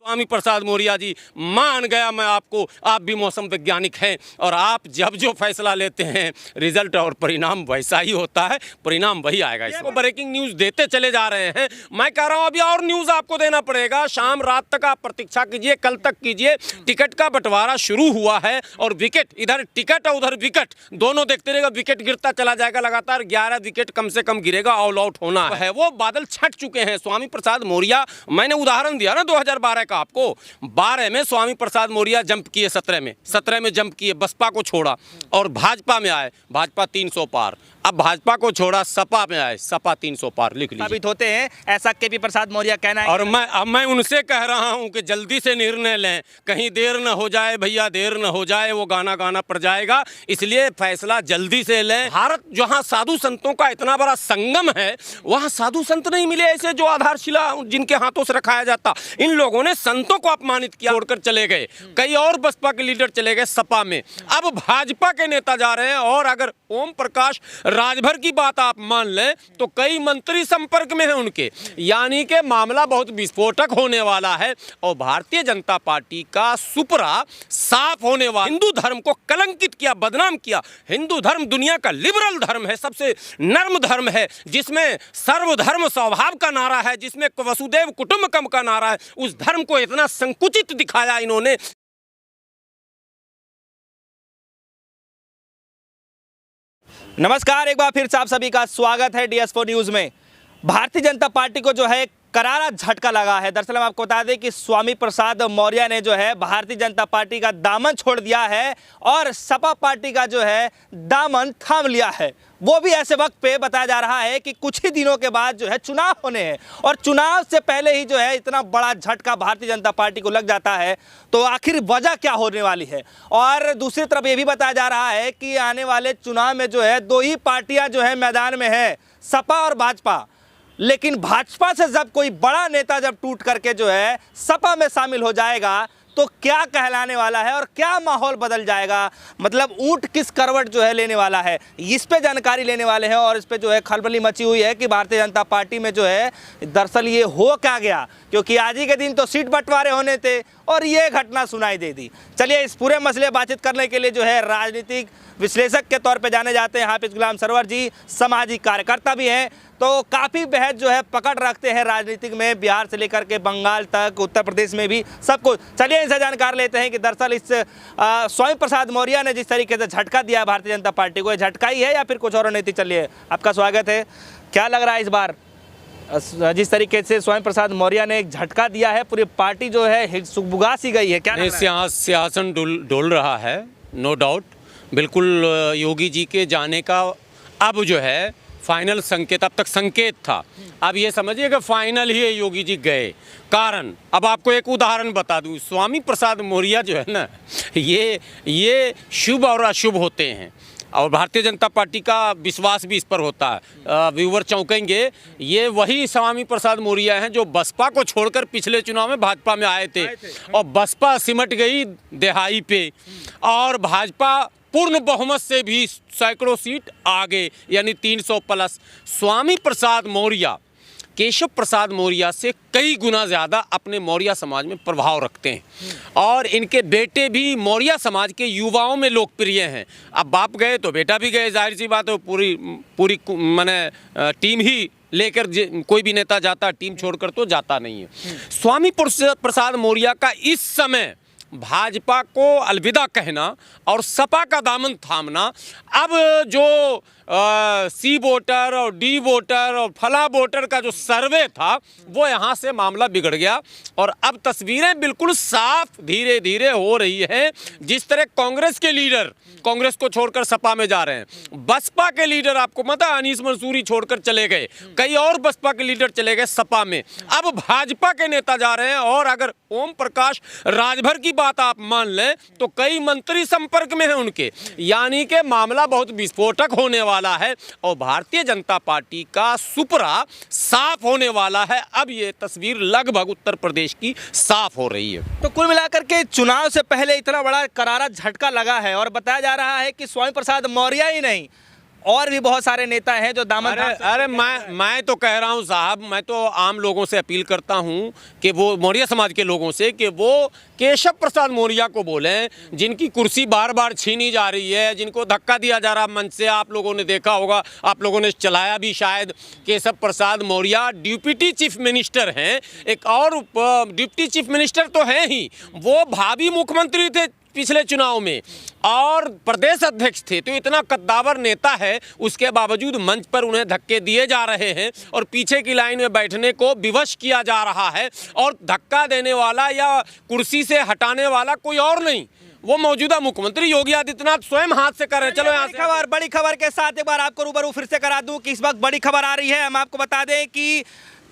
स्वामी प्रसाद मौर्य जी, मान गया मैं आपको, आप भी मौसम वैज्ञानिक हैं और आप जब जो फैसला लेते हैं रिजल्ट और परिणाम वैसा ही होता है, परिणाम वही आएगा। इसको ब्रेकिंग न्यूज़ देते चले जा रहे हैं। मैं कह रहा हूं अभी और न्यूज़ आपको देना पड़ेगा। शाम रात तक आप प्रतीक्षा कीजिए, कल तक कीजिए। टिकट का बंटवारा शुरू हुआ है और विकेट, इधर टिकट और उधर विकेट दोनों देखते रहेगा। विकेट गिरता चला जाएगा, लगातार 11 विकेट कम से कम गिरेगा, ऑल आउट होना है। वो बादल छट चुके हैं। स्वामी प्रसाद मौर्य, मैंने उदाहरण दिया ना 2012 का आपको, 12 में स्वामी प्रसाद मौर्य जंप किए, 17 में जंप किए, बसपा को छोड़ा और भाजपा में आए, भाजपा 300 पार। अब भाजपा को छोड़ा, सपा में आए, सपा 300 पार। लिख लीजिए। साबित होते हैं, ऐसा केपी प्रसाद मौर्य कहना है। और मैं उनसे कह रहा हूं कि जल्दी से निर्णय लें, कहीं देर न हो जाए भैया, देर न हो जाए, वो गाना गाना पड़ जाएगा। इसलिए फैसला जल्दी से लें। भारत जहां साधु संतों का इतना बड़ा संगम है, वहां साधु संत नहीं मिले ऐसे जो आधारशिला जिनके हाथों से रखाया जाता। इन लोगों ने संतों को अपमानित किया, छोड़कर चले गए। कई और बसपा के लीडर चले गए सपा में, अब भाजपा के नेता जा रहे हैं। और अगर ओम प्रकाश राजभर की बात आप मान लें तो कई मंत्री संपर्क में हैं उनके, यानी कि मामला बहुत विस्फोटक होने वाला है। और भारतीय जनता पार्टी का सुपरा साफ होने वाला। हिंदू धर्म को कलंकित किया, बदनाम किया। हिंदू धर्म दुनिया का लिबरल धर्म है, सबसे नर्म धर्म है, जिसमें सर्वधर्म स्वभाव का नारा है, जिसमें वसुदेव कुटुंबकम का नारा है। उस धर्म को इतना संकुचित दिखाया इन्होंने। नमस्कार, एक बार फिर से आप सभी का स्वागत है DS4 न्यूज में। भारतीय जनता पार्टी को जो है करारा झटका लगा है। दरअसल हम आपको बता दें कि स्वामी प्रसाद मौर्य ने जो है भारतीय जनता पार्टी का दामन छोड़ दिया है और सपा पार्टी का जो है दामन थाम लिया है। वो भी ऐसे वक्त पे बताया जा रहा है कि कुछ ही दिनों के बाद जो है चुनाव होने हैं और चुनाव से पहले ही जो है इतना बड़ा झटका भारतीय जनता पार्टी को लग जाता है, तो आखिर वजह क्या होने वाली है। और दूसरी तरफ ये भी बताया जा रहा है कि आने वाले चुनाव में जो है दो ही पार्टियां जो है मैदान में है, सपा और भाजपा। लेकिन भाजपा से जब कोई बड़ा नेता जब टूट करके जो है सपा में शामिल हो जाएगा तो क्या कहलाने वाला है और क्या माहौल बदल जाएगा, मतलब ऊंट किस करवट जो है लेने वाला है, इस पे जानकारी लेने वाले हैं। और इस पे जो है खलबली मची हुई है कि भारतीय जनता पार्टी में जो है दरअसल ये हो क्या गया, क्योंकि आज ही के दिन तो सीट बंटवारे होने थे और ये घटना सुनाई दे दी। चलिए इस पूरे मसले बातचीत करने के लिए जो है राजनीतिक विश्लेषक के तौर पे जाने जाते हैं हाफिज गुलाम सरवर जी, सामाजिक कार्यकर्ता भी हैं, तो काफ़ी बहस जो है पकड़ रखते हैं राजनीतिक में, बिहार से लेकर के बंगाल तक, उत्तर प्रदेश में भी सब कुछ। चलिए इनसे जानकार लेते हैं कि दरअसल इस स्वामी प्रसाद मौर्य ने जिस तरीके से झटका दिया है भारतीय जनता पार्टी को, झटका ही है या फिर कुछ और नीति चली है। आपका स्वागत है। क्या लग रहा है इस बार जिस तरीके से स्वामी प्रसाद मौर्य ने एक झटका दिया है, पूरी पार्टी जो है सुगबुगा सी गई है, क्या सिंहासन डोल रहा है, नो डाउट। बिल्कुल योगी जी के जाने का अब जो है फाइनल संकेत, अब तक संकेत था, अब ये समझिए कि फाइनल ही योगी जी गए। कारण अब आपको एक उदाहरण बता दूं, स्वामी प्रसाद मौर्य जो है ना, ये शुभ और अशुभ होते हैं और भारतीय जनता पार्टी का विश्वास भी इस पर होता है। व्यूवर चौंकेंगे, ये वही स्वामी प्रसाद मौर्य हैं जो बसपा को छोड़कर पिछले चुनाव में भाजपा में आए थे और बसपा सिमट गई दिहाई पे और भाजपा पूर्ण बहुमत से भी सैकड़ों सीट आगे, यानी 300 प्लस। स्वामी प्रसाद मौर्य केशव प्रसाद मौर्य से कई गुना ज़्यादा अपने मौर्य समाज में प्रभाव रखते हैं और इनके बेटे भी मौर्य समाज के युवाओं में लोकप्रिय हैं। अब बाप गए तो बेटा भी गए, जाहिर सी बात है। पूरी माने टीम ही लेकर कोई भी नेता जाता, टीम छोड़कर तो जाता नहीं है। स्वामी प्रसाद मौर्य का इस समय भाजपा को अलविदा कहना और सपा का दामन थामना, अब जो सी वोटर और डी वोटर और फला वोटर का जो सर्वे था वो यहाँ से मामला बिगड़ गया और अब तस्वीरें बिल्कुल साफ धीरे धीरे हो रही है। जिस तरह कांग्रेस के लीडर कांग्रेस को छोड़कर सपा में जा रहे हैं, बसपा के लीडर आपको पता है अनीस मंसूरी छोड़कर चले गए, कई और बसपा के लीडर चले गए सपा में, अब भाजपा के नेता जा रहे हैं। और अगर ओम प्रकाश राजभर की बात आप मान लें तो कई मंत्री संपर्क में हैं उनके, यानी कि मामला बहुत विस्फोटक होने वाला है और भारतीय जनता पार्टी का सुपरा साफ होने वाला है। अब ये तस्वीर लगभग उत्तर प्रदेश की साफ हो रही है। तो कुल मिलाकर के चुनाव से पहले इतना बड़ा करारा झटका लगा है और बताया जा रहा है कि स्वामी प्रसाद मौर्य ही नहीं, और भी बहुत सारे नेता हैं जो दामन अरे मैं तो कह रहा हूं साहब, मैं तो आम लोगों से अपील करता हूं कि वो मौर्य समाज के लोगों से कि वो केशव प्रसाद मौर्य को बोलें, जिनकी कुर्सी बार बार छीनी जा रही है, जिनको धक्का दिया जा रहा मंच से। आप लोगों ने देखा होगा, आप लोगों ने चलाया भी शायद। Keshav Prasad Maurya deputy chief minister हैं, एक और डिप्टी चीफ मिनिस्टर तो हैं ही, वो भावी मुख्यमंत्री थे पिछले चुनाव में और प्रदेश अध्यक्ष थे। तो इतना कद्दावर नेता है, उसके बावजूद मंच पर उन्हें धक्के दिए जा रहे हैं और पीछे की लाइन में बैठने को विवश किया जा रहा है। और धक्का देने वाला या कुर्सी से हटाने वाला कोई और नहीं, वो मौजूदा मुख्यमंत्री योगी आदित्यनाथ स्वयं हाथ से कर रहे हैं। चलो यहाँ से बड़ी खबर के साथ एक बार आपको रूबरू फिर से करा दूं कि इस वक्त बड़ी खबर आ रही है। हम आपको बता दें कि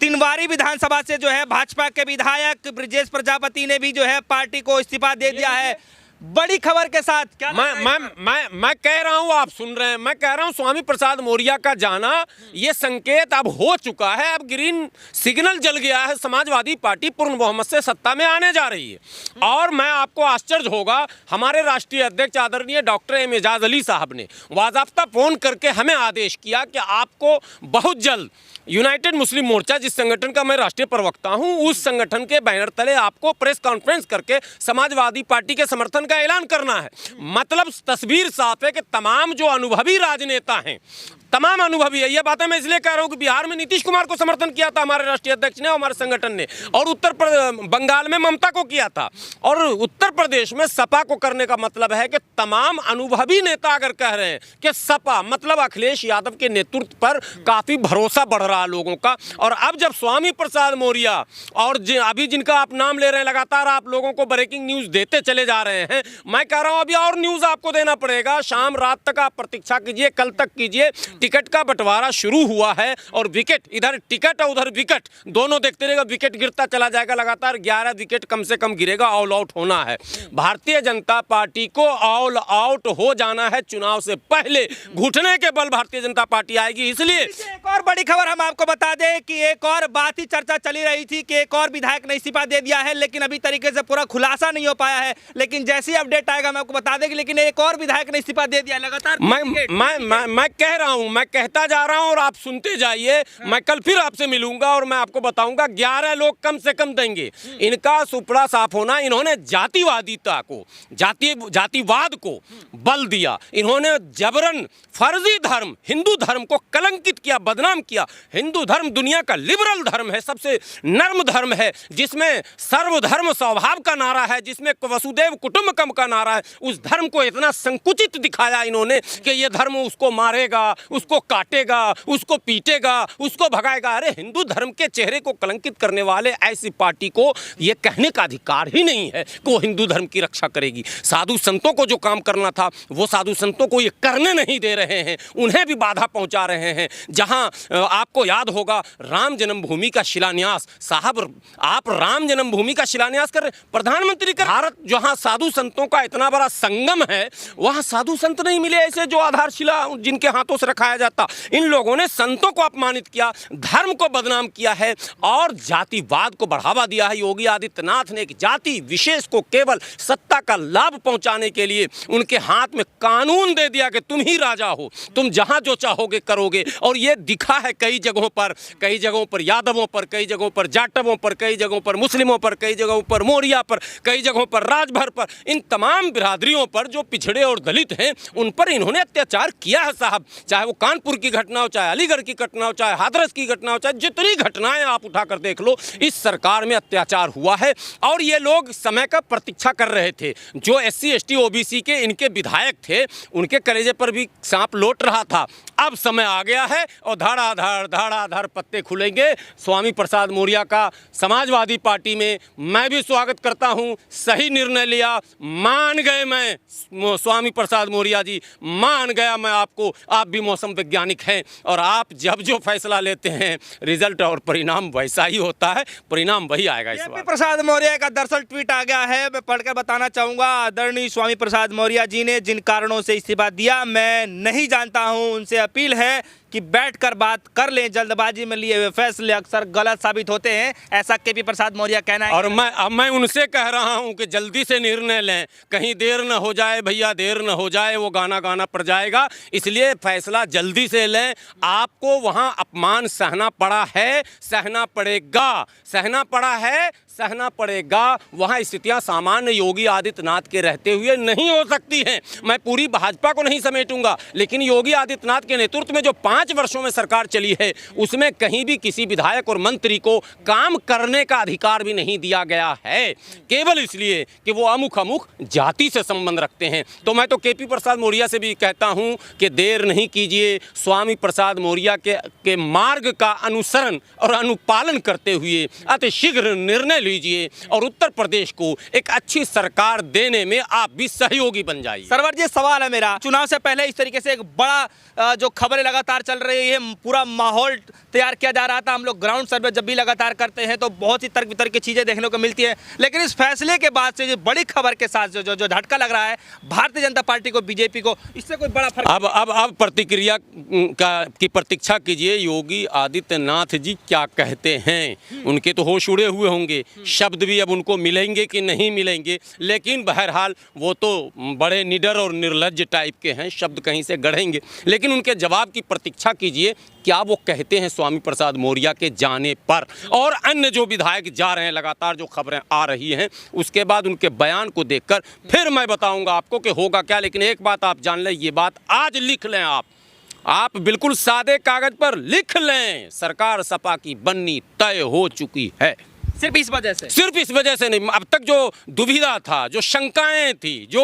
तिनवारी विधानसभा से जो है भाजपा के विधायक ब्रिजेश प्रजापति ने भी जो है पार्टी को इस्तीफा दे दिया है। बड़ी खबर के साथ क्या मैं कह रहा हूं, आप सुन रहे हैं, मैं कह रहा हूं स्वामी प्रसाद मौर्य का जाना ये संकेत अब हो चुका है। अब ग्रीन सिग्नल जल गया है, समाजवादी पार्टी पूर्ण बहुमत से सत्ता में आने जा रही है। और मैं आपको आश्चर्य होगा, हमारे राष्ट्रीय अध्यक्ष आदरणीय डॉक्टर एजाज अली साहब ने बाज़ाब्ता फोन करके हमें आदेश किया कि आपको बहुत जल्द यूनाइटेड मुस्लिम मोर्चा, जिस संगठन का मैं राष्ट्रीय प्रवक्ता हूं, उस संगठन के बैनर तले आपको प्रेस कॉन्फ्रेंस करके समाजवादी पार्टी के समर्थन का ऐलान करना है। मतलब तस्वीर साफ है कि तमाम जो अनुभवी राजनेता हैं, तमाम अनुभवी है। ये बातें मैं इसलिए कह रहा हूं कि बिहार में नीतीश कुमार को समर्थन किया था हमारे राष्ट्रीय अध्यक्ष ने, हमारे संगठन ने, और बंगाल में ममता को किया था, और उत्तर प्रदेश में सपा को करने का मतलब है कि तमाम अनुभवी नेता अगर कह रहे हैं कि सपा मतलब अखिलेश यादव के नेतृत्व पर काफी भरोसा बढ़ रहा है लोगों का। और अब जब स्वामी प्रसाद मौर्य और अभी जिनका आप नाम ले रहे हैं, लगातार आप लोगों को ब्रेकिंग न्यूज देते चले जा रहे हैं, मैं कह रहा हूं अभी और न्यूज आपको देना पड़ेगा। शाम रात तक आप प्रतीक्षा कीजिए, कल तक कीजिए। टिकट का बंटवारा शुरू हुआ है और विकेट, इधर टिकट और उधर विकेट, दोनों देखते रहेगा। विकेट गिरता चला जाएगा, लगातार 11 विकेट कम से कम गिरेगा। ऑल आउट होना है भारतीय जनता पार्टी को, ऑल आउट हो जाना है चुनाव से पहले। घुटने के बल भारतीय जनता पार्टी आएगी। इसलिए एक और बड़ी खबर हम आपको बता दें कि एक और बात ही चर्चा चली रही थी कि एक और विधायक ने इस्तीफा दे दिया है, लेकिन अभी तरीके से पूरा खुलासा नहीं हो पाया है। लेकिन जैसे ही अपडेट आएगा मैं आपको बता देंगे। लेकिन एक और विधायक ने इस्तीफा दे दिया लगातार। मैं कह रहा हूं, मैं कहता जा रहा हूं और आप सुनते जाइए। मैं कल फिर आपसे मिलूंगा और मैं आपको बताऊंगा 11 लोग कम से कम देंगे। इनका सुपड़ा साफ होना, इन्होंने जातिवादिता को, जातिवाद को बल दिया। इन्होंने जबरन फर्जी धर्म, हिंदू धर्म को कलंकित किया, बदनाम किया। हिंदू धर्म दुनिया का लिबरल धर्म है, सबसे नर्म धर्म है, जिसमें सर्वधर्म स्वभाव का नारा है, जिसमें वसुदेव कुटुंबकम का नारा है। उस धर्म को इतना संकुचित दिखाया इन्होंने कि यह धर्म उसको मारेगा, उसको काटेगा, उसको पीटेगा, उसको भगाएगा। अरे हिंदू धर्म के चेहरे को कलंकित करने वाले ऐसी पार्टी को यह कहने का अधिकार ही नहीं है कि वो हिंदू धर्म की रक्षा करेगी। साधु संतों को जो काम करना था वो साधु संतों को ये करने नहीं दे रहे हैं, उन्हें भी बाधा पहुंचा रहे हैं। जहां आपको याद होगा राम जन्मभूमि का शिलान्यास, साहब आप राम जन्मभूमि का शिलान्यास कर रहे, प्रधानमंत्री कर। भारत जहां साधु संतों का इतना बड़ा संगम है, वहां साधु संत नहीं मिले ऐसे जो आधारशिला जिनके हाथों से रखाया जाता। इन लोगों ने संतों को अपमानित किया, धर्म को बदनाम किया है और जातिवाद को बढ़ावा दिया है। योगी आदित्यनाथ ने एक जाति विशेष को केवल सत्ता का लाभ पहुंचाने के लिए उनके हाथ में कानून दे दिया कि तुम ही राजा हो, तुम जहां जो चाहोगे करोगे। और यह दिखा है कई जगहों पर यादवों पर, कई जगहों पर जाटवों पर, कई जगहों पर मुस्लिमों पर, कई जगहों पर मौर्या पर, कई जगहों पर राजभर पर, इन तमाम बिरादरियों पर जो पिछड़े और दलित हैं उन पर इन्होंने अत्याचार किया है साहब। चाहे वो कानपुर की घटना हो, चाहे अलीगढ़ की घटना हो, चाहे हाथरस की घटना हो, चाहे जितनी घटनाएं आप उठाकर देख लो, इस सरकार में अत्याचार हुआ है। और ये लोग समय का प्रतीक्षा कर रहे थे। जो SC ST OBC के इनके विधायक थे, उनके कलेजे पर भी सांप लौट रहा था। अब समय आ गया है और धड़ाधड़ पत्ते खुलेंगे। स्वामी प्रसाद मौर्य का समाजवादी पार्टी में मैं भी स्वागत करता हूं। सही निर्णय लिया, मान गए। मैं स्वामी प्रसाद मौर्य जी मान गया मैं आपको। आप भी मौसम वैज्ञानिक हैं और आप जब जो फैसला लेते हैं रिजल्ट और परिणाम वैसा ही होता है, परिणाम वही आएगा। इस बार प्रसाद मौर्य का दरअसल ट्वीट आ गया है, मैं पढ़कर बताना चाहूंगा। आदरणीय स्वामी प्रसाद मौर्य जी ने जिन कारणों से इस्तीफा दिया मैं नहीं जानता हूं, उनसे अपील है कि बैठकर बात कर लें, जल्दबाजी में लिए हुए फैसले अक्सर गलत साबित होते हैं, ऐसा केपी प्रसाद मौर्य कहना है। और मैं उनसे कह रहा हूं कि जल्दी से निर्णय लें, कहीं देर न हो जाए भैया, देर न हो जाए, वो गाना गाना पड़ जाएगा, इसलिए फैसला जल्दी से लें। आपको वहां अपमान सहना पड़ा है, सहना पड़ेगा, सहना पड़ा है, सहना पड़ेगा। वहां स्थितियां सामान्य योगी आदित्यनाथ के रहते हुए नहीं हो सकती हैं। मैं पूरी भाजपा को नहीं समेटूंगा, लेकिन योगी आदित्यनाथ के नेतृत्व में जो 5 वर्षों में सरकार चली है, उसमें कहीं भी किसी विधायक और मंत्री को काम करने का अधिकार भी नहीं दिया गया है, केवल इसलिए कि वो अमुक जाति से संबंध रखते हैं। तो मैं तो केपी प्रसाद मौर्य से भी कहता हूं कि देर नहीं कीजिए, स्वामी प्रसाद मौर्य के मार्ग का अनुसरण और अनुपालन करते हुए अतिशीघ्र निर्णय लीजिए और उत्तर प्रदेश को एक अच्छी सरकार देने में आप भी सहयोगी बन जाइए। सरवर जी, सवाल है मेरा, चुनाव से पहले इस तरीके से एक बड़ा जो खबरें लगातार चल रही है, पूरा माहौल तैयार किया जा रहा था। हम लोग ग्राउंड सर्वे जब भी लगातार करते हैं तो बहुत ही तर्क वितर्क की चीजें देखने को मिलती है, लेकिन इस फैसले के बाद से जो बड़ी खबर के साथ जो झटका लग रहा है भारतीय जनता पार्टी को, बीजेपी को, इससे कोई बड़ा फर्क? अब प्रतिक्रिया की प्रतीक्षा कीजिए, योगी आदित्यनाथ जी क्या कहते हैं। उनके तो होश उड़े हुए होंगे, शब्द भी अब उनको मिलेंगे कि नहीं मिलेंगे, लेकिन बहरहाल वो तो बड़े निडर और निर्लज्ज टाइप के हैं, शब्द कहीं से गढ़ेंगे, लेकिन उनके जवाब की प्रतीक्षा कीजिए, क्या वो कहते हैं स्वामी प्रसाद मौर्य के जाने पर। और अन्य जो विधायक जा रहे हैं, लगातार जो खबरें आ रही हैं, उसके बाद उनके बयान को देखकर फिर मैं बताऊंगा आपको कि होगा क्या। लेकिन एक बात आप जान लें, ये बात आज लिख लें, आप बिल्कुल सादे कागज पर लिख लें, सरकार सपा की बननी तय हो चुकी है। सिर्फ इस वजह से? सिर्फ इस वजह से नहीं, अब तक जो दुविधा था, जो शंकाएं थी, जो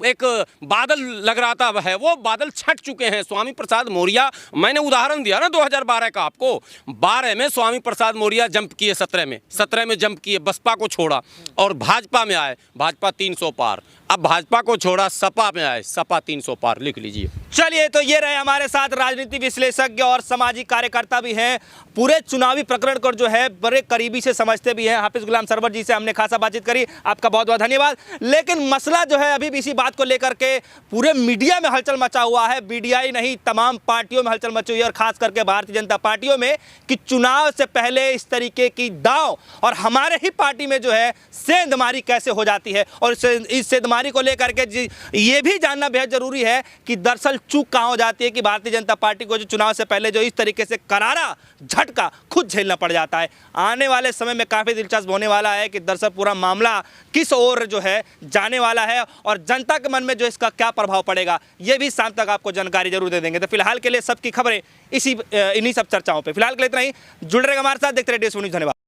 एक बादल लग रहा था, वह वो बादल छट चुके हैं। स्वामी प्रसाद मौर्य, मैंने उदाहरण दिया ना 2012 का आपको, 12 में स्वामी प्रसाद मौर्य जंप किए, 17 में जंप किए, बसपा को छोड़ा और भाजपा में आए, भाजपा 300 पार। अब भाजपा को छोड़ा, सपा में आए, सपा 300 पार। लिख लीजिए। चलिए, तो ये रहे हमारे साथ राजनीति विश्लेषज्ञ और सामाजिक कार्यकर्ता भी हैं, पूरे चुनावी प्रकरण को जो है बड़े करीबी से समझते भी हैं। हाफिज गुलाम सरवर जी से हमने खासा बातचीत करी, आपका बहुत बहुत धन्यवाद। लेकिन मसला जो है अभी भी इसी बात को लेकर के पूरे मीडिया में हलचल मचा हुआ है, बीडीआई नहीं, तमाम पार्टियों में हलचल मची हुई है, और खास करके भारतीय जनता पार्टियों में, कि चुनाव से पहले इस तरीके की दांव और हमारे ही पार्टी में जो है सेंधमारी कैसे हो जाती है। और इस सेंधमारी को लेकर के ये भी जानना बेहद जरूरी है कि दरअसल चूक कहां हो जाती है कि भारतीय जनता पार्टी को जो चुनाव से पहले जो इस तरीके से करारा झटका खुद झेलना पड़ जाता है। आने वाले समय में काफी दिलचस्प होने वाला है कि दरअसल पूरा मामला किस ओर जो है जाने वाला है और जनता के मन में जो इसका क्या प्रभाव पड़ेगा, ये भी शाम तक आपको जानकारी जरूर दे देंगे। तो फिलहाल के लिए सबकी खबरें इन्हीं सब चर्चाओं पे, फिलहाल के लिए इतना ही। जुड़ रहेगा हमारे साथ, देखते रहिए DS न्यूज़। धन्यवाद।